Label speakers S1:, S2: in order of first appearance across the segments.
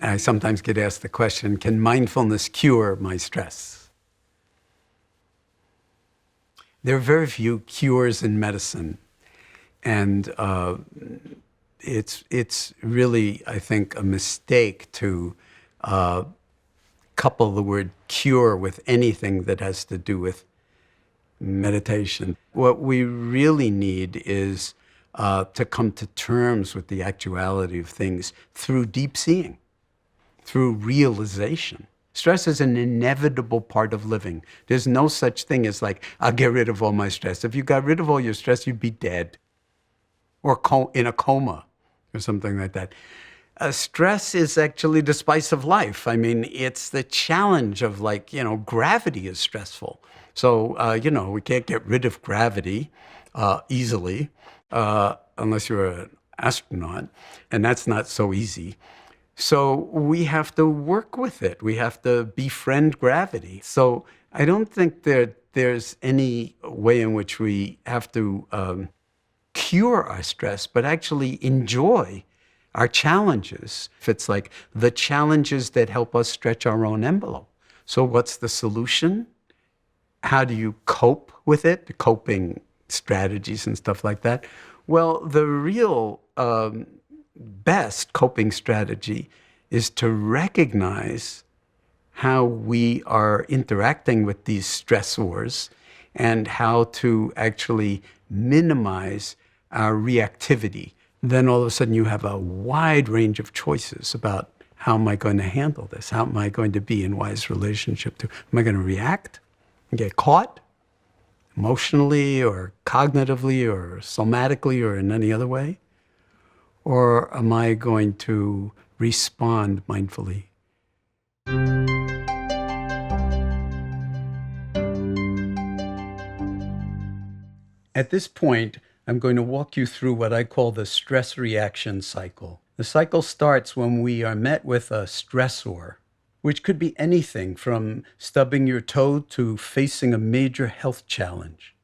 S1: I sometimes get asked the question, can mindfulness cure my stress? There are very few cures in medicine. And it's really, I think, a mistake to couple the word cure with anything that has to do with meditation. What we really need is to come to terms with the actuality of things through deep seeing, through realization. Stress is an inevitable part of living. There's no such thing as like, I'll get rid of all my stress. If you got rid of all your stress, you'd be dead or in a coma or something like that. Stress is actually the spice of life. I mean, it's the challenge of gravity is stressful. So, we can't get rid of gravity easily unless you're an astronaut, and that's not so easy. So we have to work with it. We have to befriend gravity. So I don't think there's any way in which we have to cure our stress, but actually enjoy our challenges. If it's like the challenges that help us stretch our own envelope. So what's the solution? How do you cope with it? The coping strategies and stuff like that. Well, the real best coping strategy is to recognize how we are interacting with these stressors and how to actually minimize our reactivity. Then all of a sudden you have a wide range of choices about how am I going to handle this? How am I going to be in wise relationship to? Am I going to react and get caught emotionally or cognitively or somatically or in any other way? Or am I going to respond mindfully? At this point, I'm going to walk you through what I call the stress reaction cycle. The cycle starts when we are met with a stressor, which could be anything from stubbing your toe to facing a major health challenge.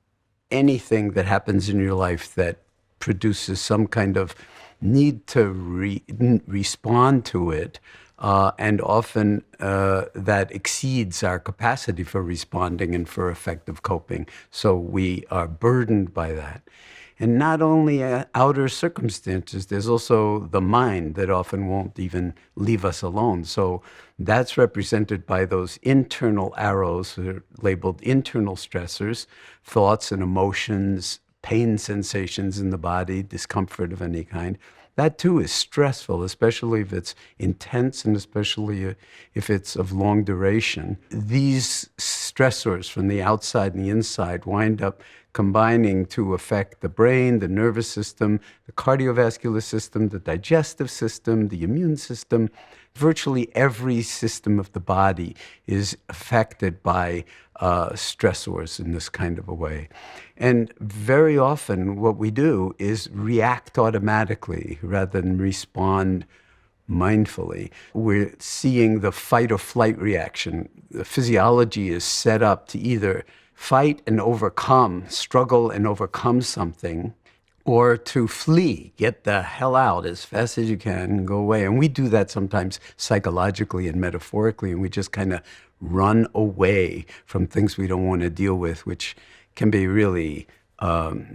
S1: Anything that happens in your life that produces some kind of need to respond to it, and often that exceeds our capacity for responding and for effective coping. So we are burdened by that. And not only outer circumstances, there's also the mind that often won't even leave us alone. So that's represented by those internal arrows that are labeled internal stressors, thoughts and emotions, pain sensations in the body, discomfort of any kind. That too is stressful, especially if it's intense and especially if it's of long duration. These stressors from the outside and the inside wind up combining to affect the brain, the nervous system, the cardiovascular system, the digestive system, the immune system. Virtually every system of the body is affected by stressors in this kind of a way. And very often what we do is react automatically rather than respond mindfully. We're seeing the fight or flight reaction. The physiology is set up to either fight and overcome, struggle and overcome something, or to flee, get the hell out as fast as you can and go away. And we do that sometimes psychologically and metaphorically, and we just kind of run away from things we don't want to deal with, which can be really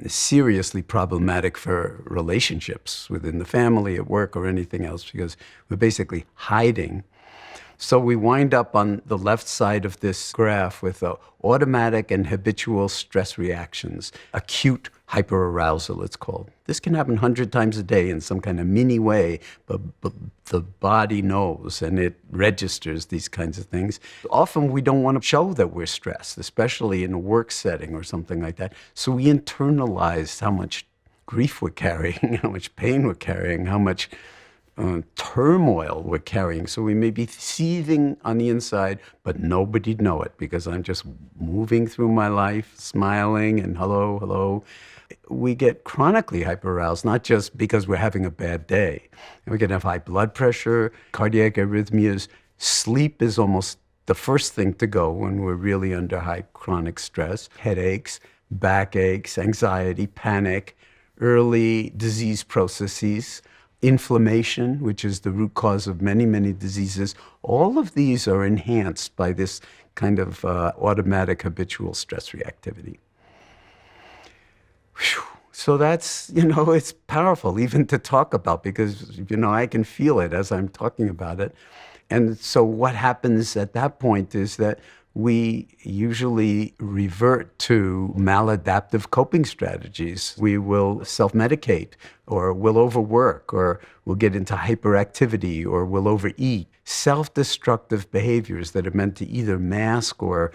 S1: seriously problematic for relationships within the family, at work, or anything else, because we're basically hiding. So we wind up on the left side of this graph with automatic and habitual stress reactions, acute hyperarousal, it's called. This can happen 100 times a day in some kind of mini way, but the body knows and it registers these kinds of things. Often we don't want to show that we're stressed, especially in a work setting or something like that. So we internalize how much grief we're carrying, how much pain we're carrying, how much turmoil we're carrying. So we may be seething on the inside, but nobody'd know it because I'm just moving through my life, smiling and hello, hello. We get chronically hyperaroused, not just because we're having a bad day. We can have high blood pressure, cardiac arrhythmias. Sleep is almost the first thing to go when we're really under high chronic stress. Headaches, backaches, anxiety, panic, early disease processes, inflammation, which is the root cause of many, many diseases. All of these are enhanced by this kind of automatic habitual stress reactivity. Whew. So that's, it's powerful even to talk about because, I can feel it as I'm talking about it. And so what happens at that point is that we usually revert to maladaptive coping strategies. We will self-medicate, or we'll overwork, or we'll get into hyperactivity, or we'll overeat. Self-destructive behaviors that are meant to either mask or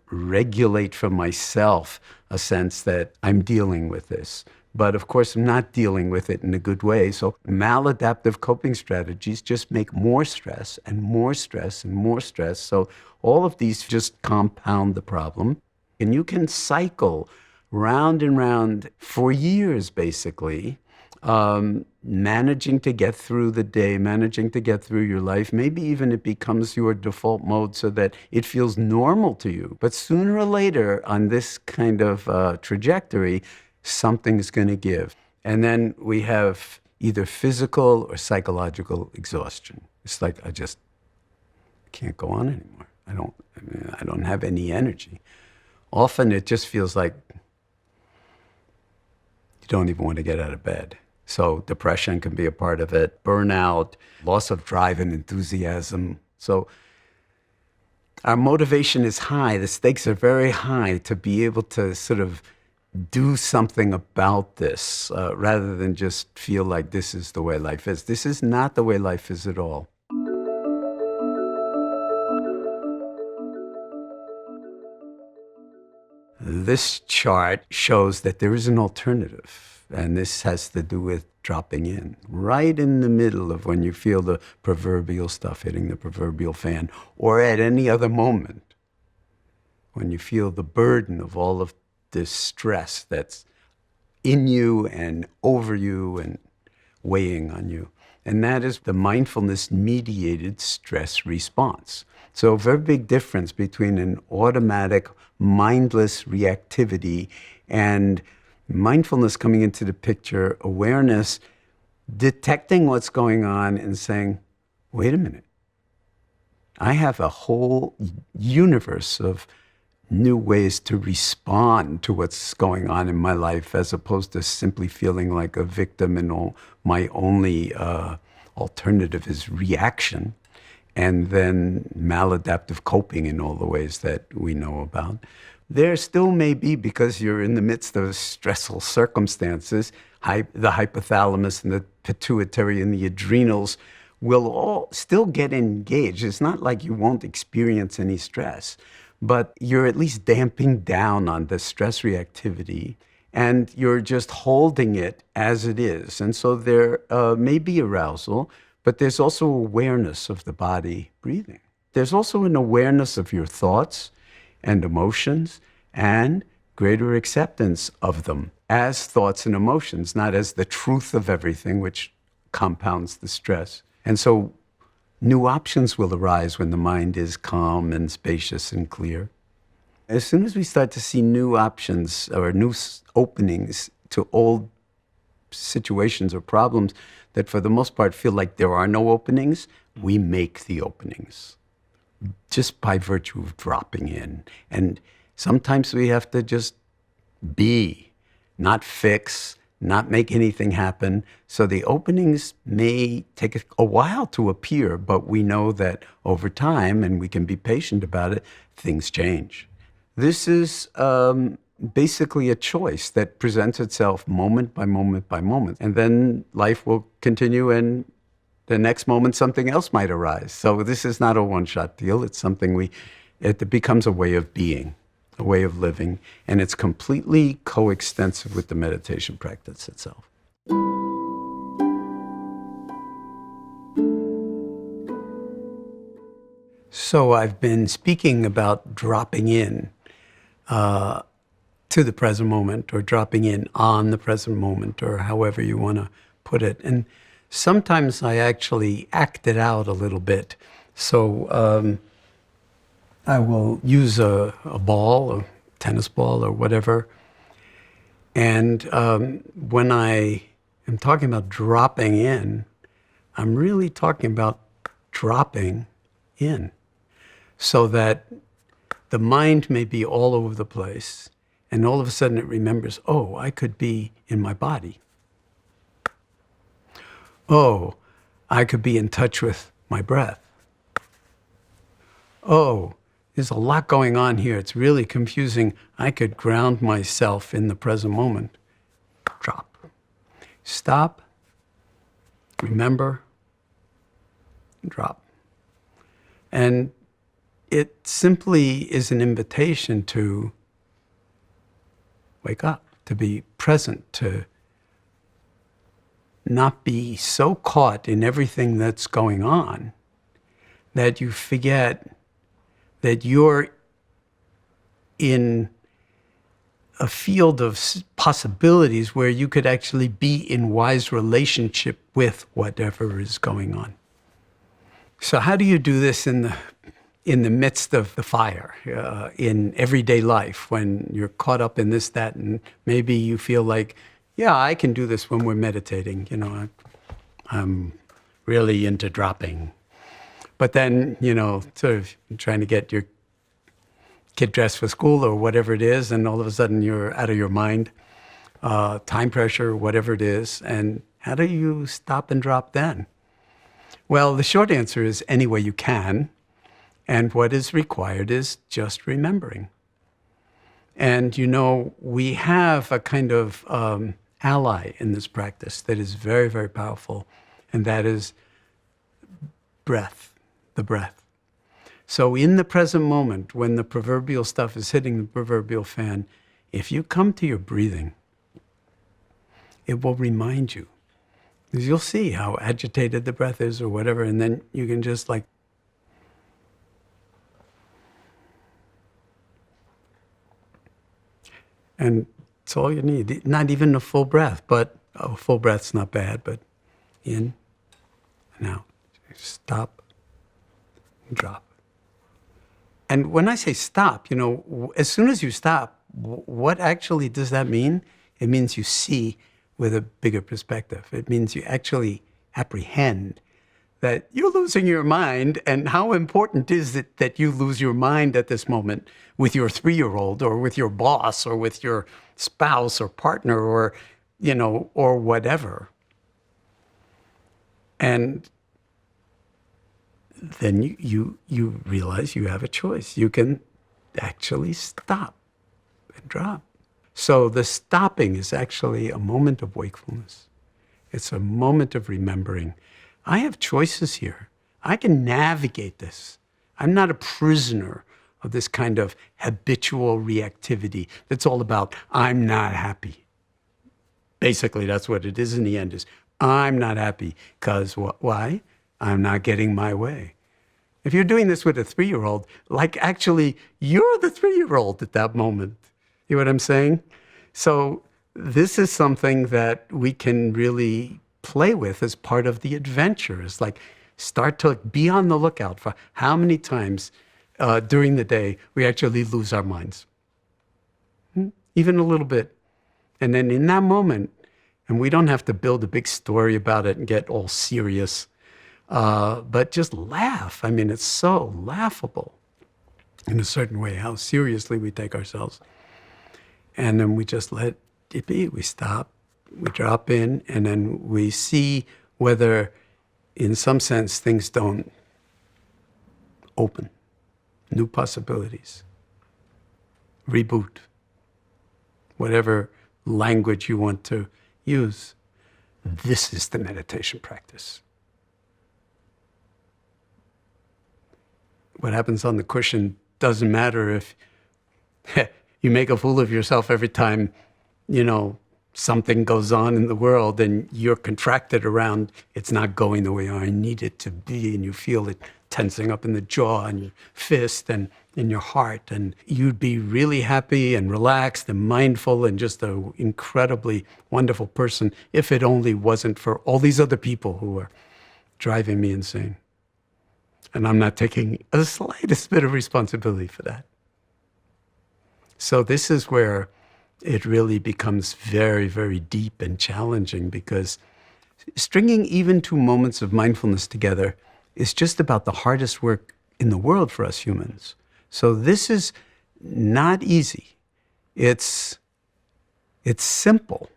S1: regulate from myself a sense that I'm dealing with this. But of course, I'm not dealing with it in a good way. So maladaptive coping strategies just make more stress and more stress and more stress. So all of these just compound the problem. And you can cycle round and round for years, basically, managing to get through the day, managing to get through your life. Maybe even it becomes your default mode so that it feels normal to you. But sooner or later on this kind of trajectory, something's going to give. And then we have either physical or psychological exhaustion. It's like, I just can't go on anymore. I don't have any energy. Often it just feels like you don't even want to get out of bed. So depression can be a part of it, burnout, loss of drive and enthusiasm. So our motivation is high. The stakes are very high to be able to sort of do something about this rather than just feel like this is the way life is. This is not the way life is at all. This chart shows that there is an alternative, and this has to do with dropping in, right in the middle of when you feel the proverbial stuff hitting the proverbial fan, or at any other moment, when you feel the burden of all of this stress that's in you and over you and weighing on you. And that is the mindfulness-mediated stress response. So a very big difference between an automatic, mindless reactivity and mindfulness coming into the picture, awareness, detecting what's going on and saying, wait a minute, I have a whole universe of new ways to respond to what's going on in my life, as opposed to simply feeling like a victim and my only alternative is reaction, and then maladaptive coping in all the ways that we know about. There still may be, because you're in the midst of stressful circumstances, the hypothalamus and the pituitary and the adrenals will all still get engaged. It's not like you won't experience any stress, but you're at least damping down on the stress reactivity, and you're just holding it as it is. And so there may be arousal, but there's also awareness of the body breathing. There's also an awareness of your thoughts and emotions and greater acceptance of them as thoughts and emotions, not as the truth of everything, which compounds the stress. And so new options will arise when the mind is calm and spacious and clear. As soon as we start to see new options or new openings to old situations or problems that for the most part feel like there are no openings, we make the openings just by virtue of dropping in. And sometimes we have to just be, not fix, not make anything happen. So the openings may take a while to appear, but we know that over time, and we can be patient about it, things change. This is basically a choice that presents itself moment by moment by moment. And then life will continue, and the next moment something else might arise. So this is not a one-shot deal. It's something it becomes a way of being, a way of living, and it's completely coextensive with the meditation practice itself. So I've been speaking about dropping in to the present moment, or dropping in on the present moment, or however you want to put it. And sometimes I actually act it out a little bit. So I will use a ball, a tennis ball or whatever, And when I am talking about dropping in, I'm really talking about dropping in so that the mind may be all over the place. And all of a sudden it remembers, oh, I could be in my body. Oh, I could be in touch with my breath. Oh, there's a lot going on here. It's really confusing. I could ground myself in the present moment. Drop. Stop. Remember. Drop. And it simply is an invitation to wake up, to be present, to not be so caught in everything that's going on that you forget that you're in a field of possibilities where you could actually be in wise relationship with whatever is going on. So how do you do this in the midst of the fire, in everyday life, when you're caught up in this, that, and maybe you feel like, yeah, I can do this when we're meditating. I'm really into dropping. But then, sort of trying to get your kid dressed for school or whatever it is, and all of a sudden you're out of your mind, time pressure, whatever it is. And how do you stop and drop then? Well, the short answer is any way you can. And what is required is just remembering. And, we have a kind of ally in this practice that is very, very powerful, and that is breath, the breath. So in the present moment, when the proverbial stuff is hitting the proverbial fan, if you come to your breathing, it will remind you. Because you'll see how agitated the breath is or whatever, and then you can just and it's all you need. Not even a full breath, but a full breath's not bad, but in and out. Stop and drop. And when I say stop, as soon as you stop, what actually does that mean? It means you see with a bigger perspective. It means you actually apprehend that you're losing your mind, and how important is it that you lose your mind at this moment with your 3-year-old or with your boss or with your spouse or partner or, or whatever. And then you realize you have a choice. You can actually stop and drop. So the stopping is actually a moment of wakefulness. It's a moment of remembering. I have choices here. I can navigate this. I'm not a prisoner of this kind of habitual reactivity that's all about, I'm not happy. Basically, that's what it is in the end, is I'm not happy because why? I'm not getting my way. If you're doing this with a 3-year-old, actually, you're the 3-year-old at that moment. You know what I'm saying? So this is something that we can really play with as part of the adventure. It's start to be on the lookout for how many times during the day we actually lose our minds. Even a little bit. And then in that moment, and we don't have to build a big story about it and get all serious, but just laugh. I mean, it's so laughable in a certain way, how seriously we take ourselves. And then we just let it be. We stop, we drop in, and then we see whether, in some sense, things don't open. New possibilities. Reboot. Whatever language you want to use. This is the meditation practice. What happens on the cushion doesn't matter if you make a fool of yourself every time, something goes on in the world and you're contracted around, it's not going the way I need it to be, and you feel it tensing up in the jaw and your fist and in your heart, and you'd be really happy and relaxed and mindful and just an incredibly wonderful person if it only wasn't for all these other people who are driving me insane. And I'm not taking the slightest bit of responsibility for that. So this is where it really becomes very, very deep and challenging, because stringing even 2 moments of mindfulness together is just about the hardest work in the world for us humans. So this is not easy. It's simple,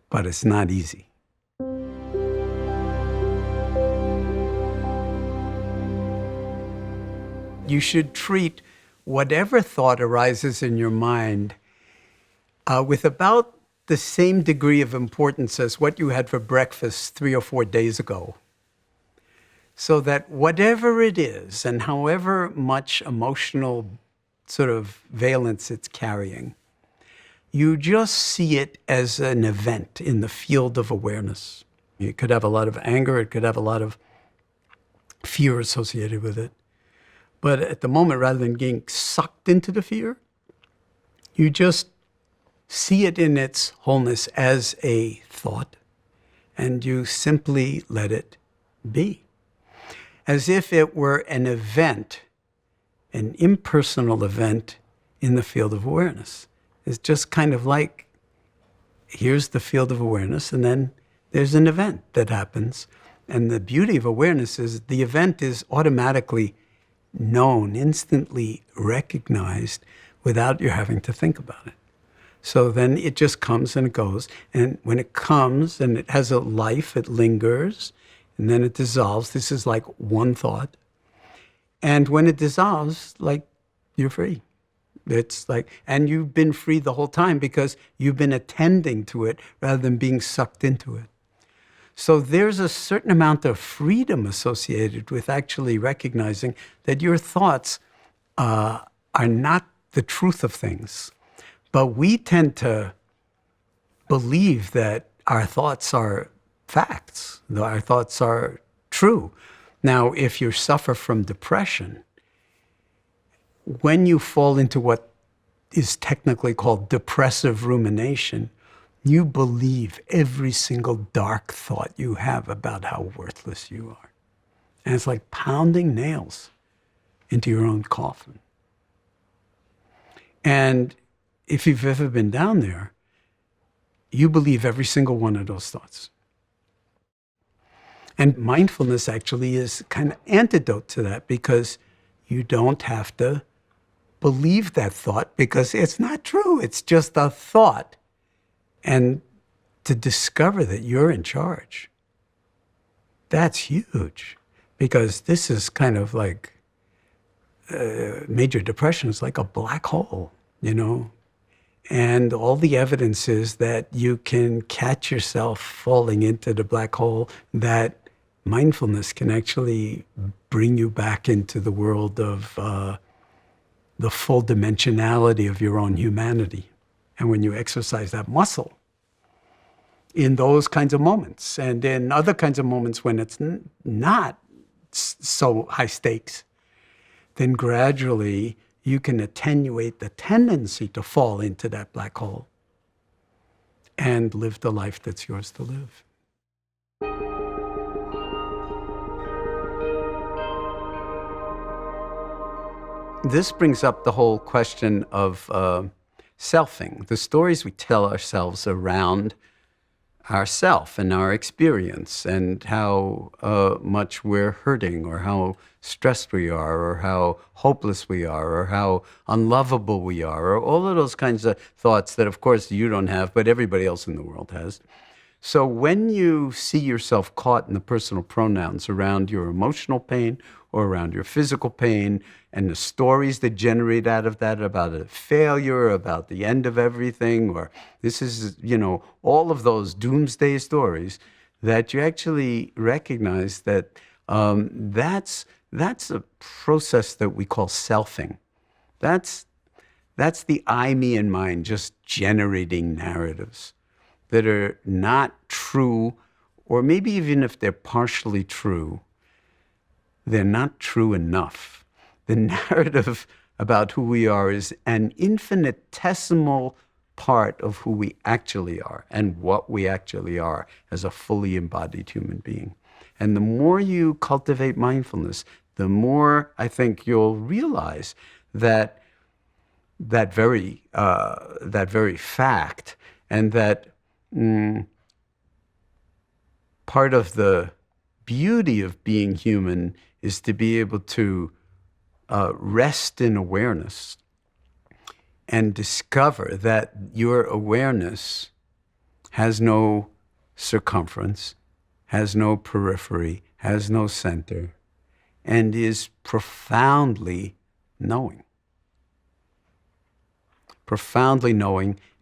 S1: but it's not easy. You should treat whatever thought arises in your mind with about the same degree of importance as what you had for breakfast 3 or 4 days ago. So that whatever it is, and however much emotional sort of valence it's carrying, you just see it as an event in the field of awareness. It could have a lot of anger, it could have a lot of fear associated with it. But at the moment, rather than getting sucked into the fear, you just see it in its wholeness as a thought, and you simply let it be. As if it were an event, an impersonal event in the field of awareness. It's just kind of like, here's the field of awareness, and then there's an event that happens. And the beauty of awareness is the event is automatically known, instantly recognized, without you having to think about it. So then it just comes and it goes. And when it comes and it has a life, it lingers, and then it dissolves. This is like one thought. And when it dissolves, like, you're free. It's like, and you've been free the whole time because you've been attending to it rather than being sucked into it. So there's a certain amount of freedom associated with actually recognizing that your thoughts are not the truth of things. But we tend to believe that our thoughts are facts, that our thoughts are true. Now, if you suffer from depression, when you fall into what is technically called depressive rumination, you believe every single dark thought you have about how worthless you are. And it's like pounding nails into your own coffin. And if you've ever been down there, you believe every single one of those thoughts. And mindfulness actually is kind of antidote to that, because you don't have to believe that thought because it's not true. It's just a thought. And to discover that you're in charge, that's huge, because this is kind of like major depression is like a black hole, you know? And all the evidence is that you can catch yourself falling into the black hole, that mindfulness can actually bring you back into the world of the full dimensionality of your own humanity. And when you exercise that muscle in those kinds of moments, and in other kinds of moments when it's not so high stakes, then gradually you can attenuate the tendency to fall into that black hole and live the life that's yours to live. This brings up the whole question of selfing, the stories we tell ourselves around ourself and our experience, and how much we're hurting, or how stressed we are, or how hopeless we are, or how unlovable we are, or all of those kinds of thoughts that, of course, you don't have, but everybody else in the world has. So when you see yourself caught in the personal pronouns around your emotional pain or around your physical pain, and the stories that generate out of that about a failure, about the end of everything, or this is, all of those doomsday stories, that you actually recognize that that's a process that we call selfing. That's the I, me, and mine just generating narratives that are not true, or maybe even if they're partially true, they're not true enough. The narrative about who we are is an infinitesimal part of who we actually are and what we actually are as a fully embodied human being. And the more you cultivate mindfulness, the more I think you'll realize that that very fact, and that part of the beauty of being human is to be able to rest in awareness and discover that your awareness has no circumference, has no periphery, has no center, and is profoundly knowing,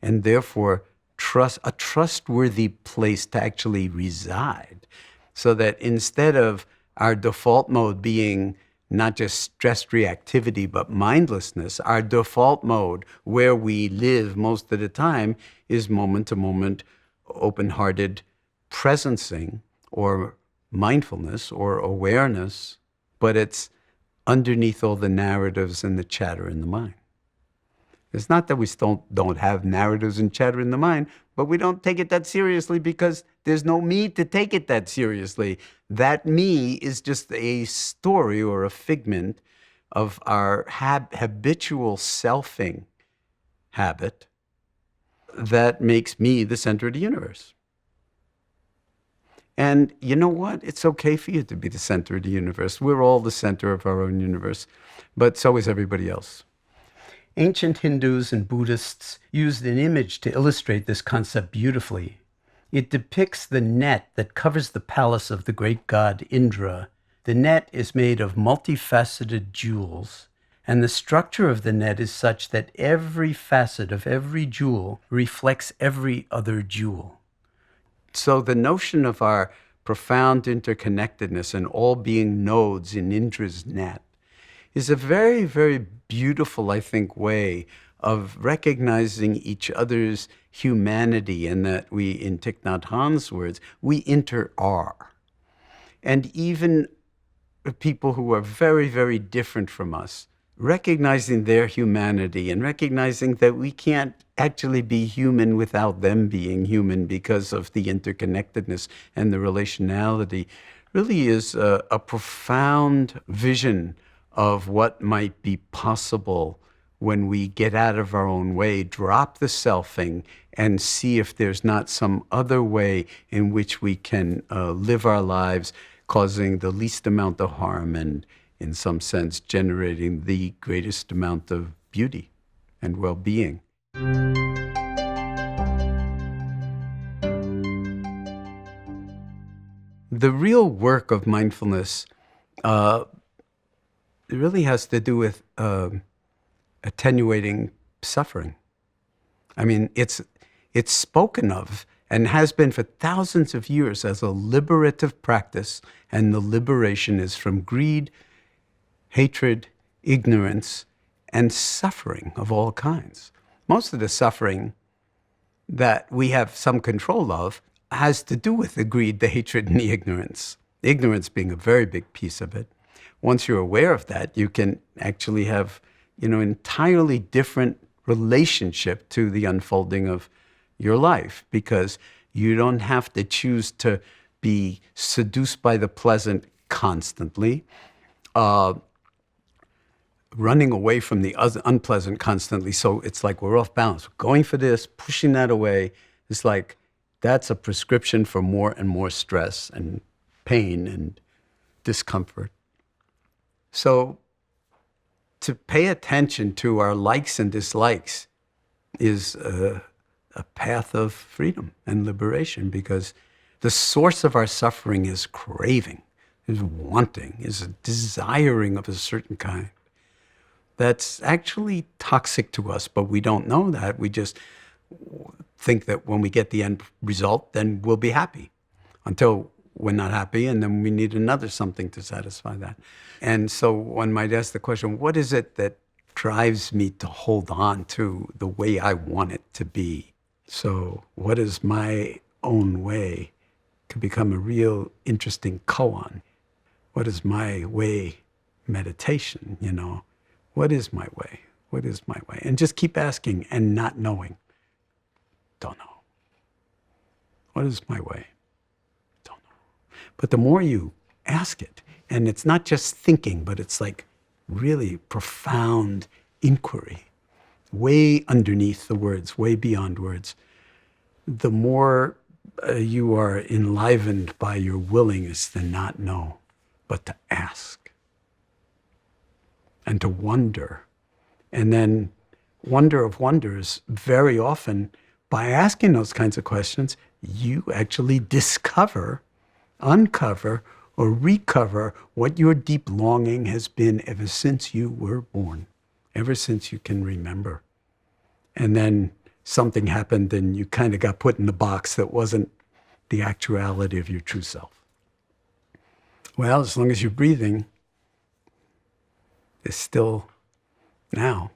S1: and therefore a trustworthy place to actually reside. So that instead of our default mode being not just stress reactivity, but mindlessness, our default mode where we live most of the time is moment to moment, open-hearted presencing or mindfulness or awareness, but it's underneath all the narratives and the chatter in the mind. It's not that we still don't have narratives and chatter in the mind, but we don't take it that seriously because there's no me to take it that seriously. That me is just a story or a figment of our habitual selfing habit that makes me the center of the universe. And you know what? It's okay for you to be the center of the universe. We're all the center of our own universe, but so is everybody else. Ancient Hindus and Buddhists used an image to illustrate this concept beautifully. It depicts the net that covers the palace of the great god Indra. The net is made of multifaceted jewels, and the structure of the net is such that every facet of every jewel reflects every other jewel. So the notion of our profound interconnectedness and all being nodes in Indra's net is a very, very beautiful, I think, way of recognizing each other's humanity, and that we, in Thich Nhat Hanh's words, we inter-are. And even people who are very, very different from us, recognizing their humanity and recognizing that we can't actually be human without them being human because of the interconnectedness and the relationality, really is a profound vision of what might be possible when we get out of our own way, drop the selfing, and see if there's not some other way in which we can live our lives, causing the least amount of harm and, in some sense, generating the greatest amount of beauty and well-being. The real work of mindfulness it really has to do with attenuating suffering. I mean, it's spoken of and has been for thousands of years as a liberative practice, and the liberation is from greed, hatred, ignorance, and suffering of all kinds. Most of the suffering that we have some control of has to do with the greed, the hatred, and the ignorance. Ignorance being a very big piece of it. Once you're aware of that, you can actually have, entirely different relationship to the unfolding of your life, because you don't have to choose to be seduced by the pleasant constantly, running away from the unpleasant constantly. So it's like we're off balance. Going for this, pushing that away, it's like that's a prescription for more and more stress and pain and discomfort. So to pay attention to our likes and dislikes is a path of freedom and liberation, because the source of our suffering is craving, is wanting, is a desiring of a certain kind. That's actually toxic to us, but we don't know that. We just think that when we get the end result, then we'll be happy, until we're not happy, and then we need another something to satisfy that. And so one might ask the question, what is it that drives me to hold on to the way I want it to be? So what is my own way to become a real interesting koan? What is my way meditation, What is my way? What is my way? And just keep asking and not knowing. Don't know. What is my way? Don't know. But the more you ask it, and it's not just thinking, but it's like really profound inquiry. way underneath the words, way beyond words, the more you are enlivened by your willingness to not know, but to ask and to wonder. And then wonder of wonders, very often, by asking those kinds of questions, you actually discover, uncover, or recover what your deep longing has been ever since you were born, ever since you can remember. And then something happened and you kind of got put in the box that wasn't the actuality of your true self. Well, as long as you're breathing, it's still now.